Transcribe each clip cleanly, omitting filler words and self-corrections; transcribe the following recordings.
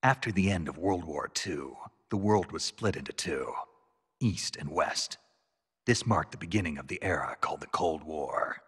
After the end of World War II, the world was split into two, East and West. This marked the beginning of the era called the Cold War.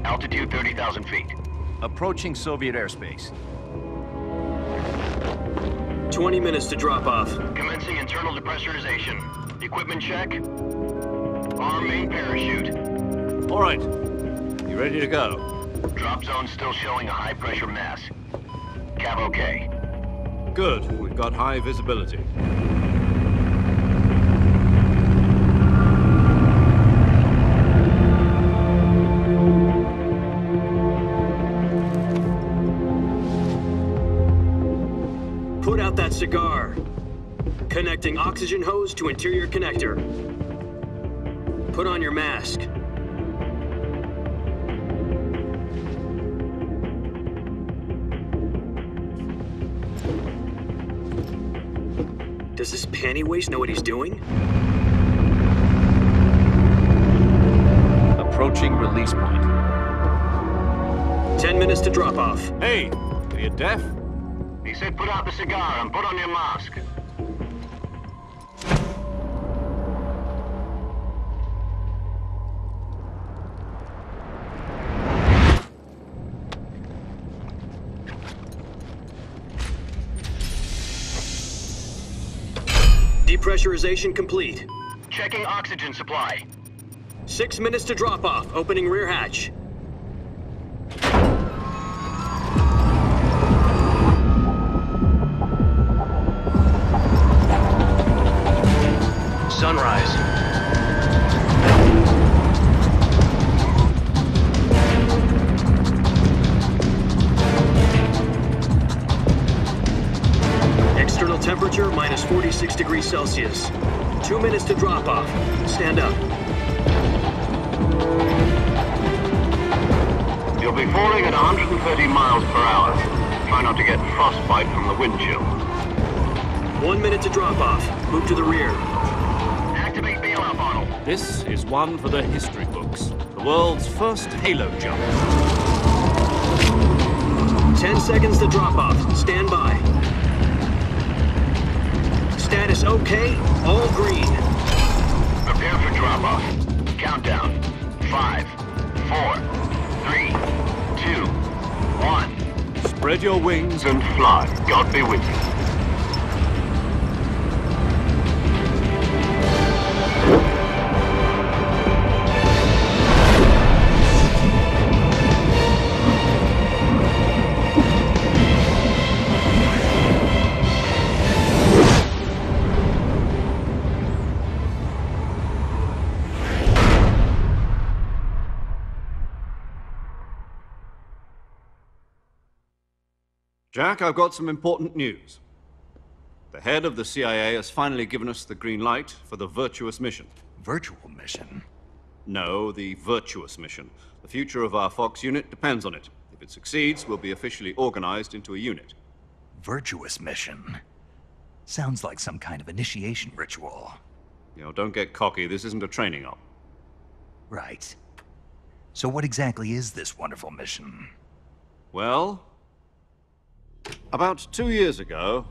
Altitude 30,000 feet. Approaching Soviet airspace. 20 minutes to drop off. Commencing internal depressurization. Equipment check. Arm main parachute. All right. You ready to go? Drop zone still showing a high pressure mass. Cav okay. Good. We've got high visibility. Put out that cigar. Connecting oxygen hose to interior connector. Put on your mask. Does this panty waste know what he's doing? Approaching release point. 10 minutes to drop off. Hey, are you deaf? He said put out the cigar and put on your mask. Depressurization complete. Checking oxygen supply. 6 minutes to drop off. Opening rear hatch. Sunrise. External temperature minus 46 degrees Celsius. 2 minutes to drop off. Stand up. You'll be falling at 130 miles per hour. Try not to get frostbite from the wind chill. 1 minute to drop off. Move to the rear. Activate bailout bottle. This is one for the history books. The world's first halo jump. 10 seconds to drop off. Stand by. Status okay. All green. Prepare for drop off. Countdown. 5, 4, 3, 2, 1. Spread your wings And fly. God be with you. Jack, I've got some important news. The head of the CIA has finally given us the green light for the Virtuous mission. Virtual mission? No, the Virtuous mission. The future of our Fox unit depends on it. If it succeeds, we'll be officially organized into a unit. Virtuous mission? Sounds like some kind of initiation ritual. You know, don't get cocky. This isn't a training op. Right. So what exactly is this wonderful mission? Well, about 2 years ago,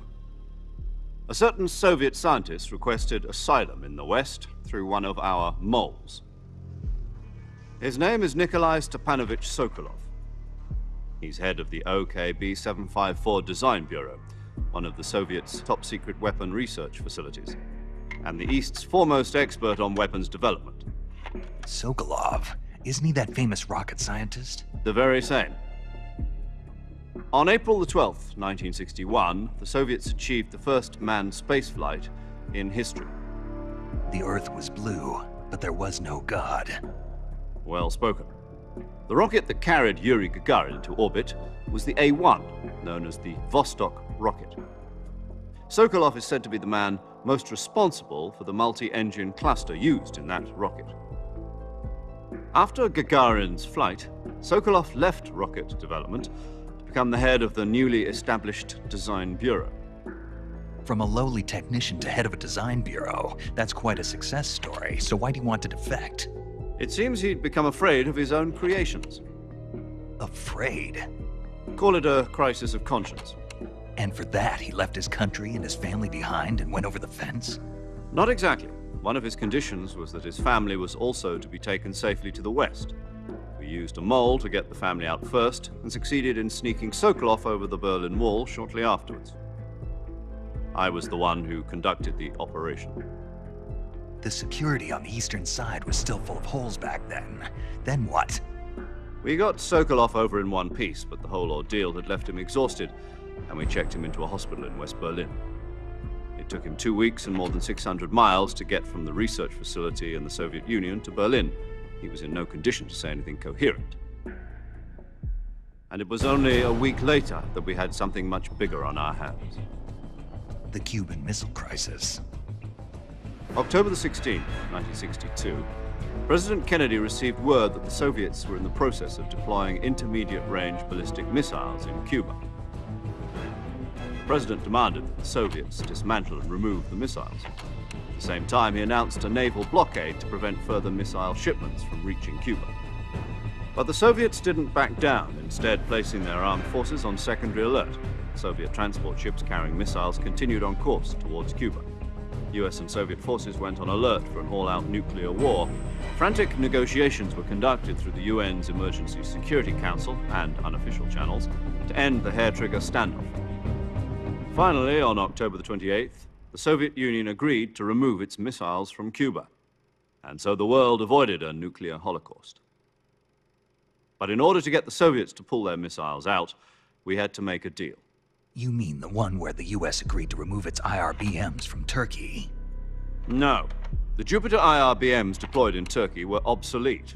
a certain Soviet scientist requested asylum in the West through one of our moles. His name is Nikolai Stepanovich Sokolov. He's head of the OKB-754 Design Bureau, one of the Soviets' top-secret weapon research facilities, and the East's foremost expert on weapons development. Sokolov? Isn't he that famous rocket scientist? The very same. On April the 12th, 1961, the Soviets achieved the first manned spaceflight in history. The Earth was blue, but there was no God. Well spoken. The rocket that carried Yuri Gagarin into orbit was the A-1, known as the Vostok rocket. Sokolov is said to be the man most responsible for the multi-engine cluster used in that rocket. After Gagarin's flight, Sokolov left rocket development to become the head of the newly established Design Bureau. From a lowly technician to head of a design bureau, that's quite a success story, so why do you want to defect? It seems he'd become afraid of his own creations. Afraid? Call it a crisis of conscience. And for that, he left his country and his family behind and went over the fence? Not exactly. One of his conditions was that his family was also to be taken safely to the west. We used a mole to get the family out first and succeeded in sneaking Sokolov over the Berlin Wall shortly afterwards. I was the one who conducted the operation. The security on the eastern side was still full of holes back then. Then what? We got Sokolov over in one piece, but the whole ordeal had left him exhausted, and we checked him into a hospital in West Berlin. It took him 2 weeks and more than 600 miles to get from the research facility in the Soviet Union to Berlin. He was in no condition to say anything coherent. And it was only a week later that we had something much bigger on our hands. The Cuban Missile Crisis. October the 16th, 1962, President Kennedy received word that the Soviets were in the process of deploying intermediate-range ballistic missiles in Cuba. The President demanded that the Soviets dismantle and remove the missiles. At the same time, he announced a naval blockade to prevent further missile shipments from reaching Cuba. But the Soviets didn't back down, instead placing their armed forces on secondary alert. Soviet transport ships carrying missiles continued on course towards Cuba. US and Soviet forces went on alert for an all-out nuclear war. Frantic negotiations were conducted through the UN's Emergency Security Council and unofficial channels to end the hair-trigger standoff. Finally, on October the 28th, the Soviet Union agreed to remove its missiles from Cuba. And so the world avoided a nuclear holocaust. But in order to get the Soviets to pull their missiles out, we had to make a deal. You mean the one where the US agreed to remove its IRBMs from Turkey? No. The Jupiter IRBMs deployed in Turkey were obsolete,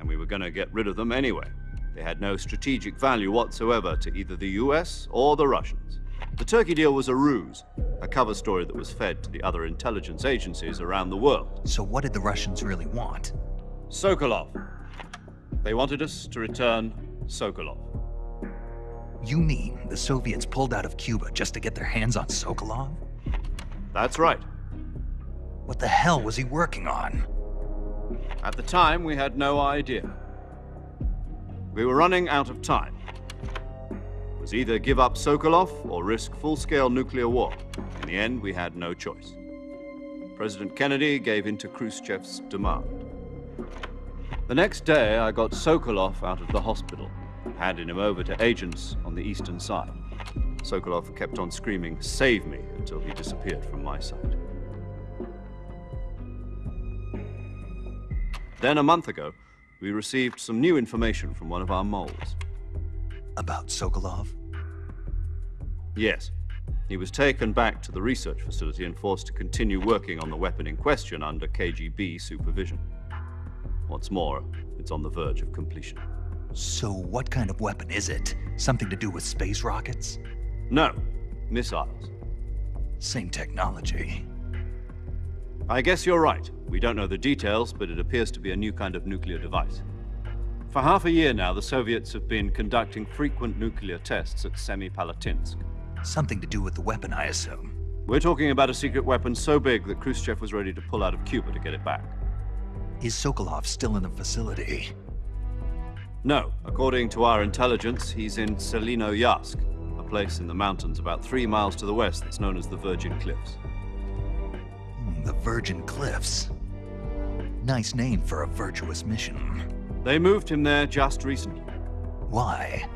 and we were going to get rid of them anyway. They had no strategic value whatsoever to either the US or the Russians. The Turkey deal was a ruse, a cover story that was fed to the other intelligence agencies around the world. So what did the Russians really want? Sokolov. They wanted us to return Sokolov. You mean the Soviets pulled out of Cuba just to get their hands on Sokolov? That's right. What the hell was he working on? At the time, we had no idea. We were running out of time. It was either give up Sokolov or risk full-scale nuclear war. In the end, we had no choice. President Kennedy gave in to Khrushchev's demand. The next day, I got Sokolov out of the hospital, handing him over to agents on the eastern side. Sokolov kept on screaming, "Save me," until he disappeared from my sight. Then a month ago, we received some new information from one of our moles. About Sokolov? Yes. He was taken back to the research facility and forced to continue working on the weapon in question under KGB supervision. What's more, it's on the verge of completion. So what kind of weapon is it? Something to do with space rockets? No, missiles. Same technology. I guess you're right. We don't know the details, but it appears to be a new kind of nuclear device. For half a year now, the Soviets have been conducting frequent nuclear tests at Semipalatinsk. Something to do with the weapon, I assume. We're talking about a secret weapon so big that Khrushchev was ready to pull out of Cuba to get it back. Is Sokolov still in the facility? No. According to our intelligence, he's in Selinoyarsk, a place in the mountains about 3 miles to the west that's known as the Virgin Cliffs. The Virgin Cliffs. Nice name for a virtuous mission. They moved him there just recently. Why?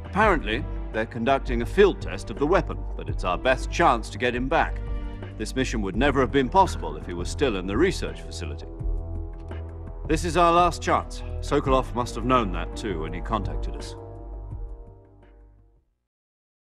Apparently, they're conducting a field test of the weapon, but it's our best chance to get him back. This mission would never have been possible if he was still in the research facility. This is our last chance. Sokolov must have known that too when he contacted us.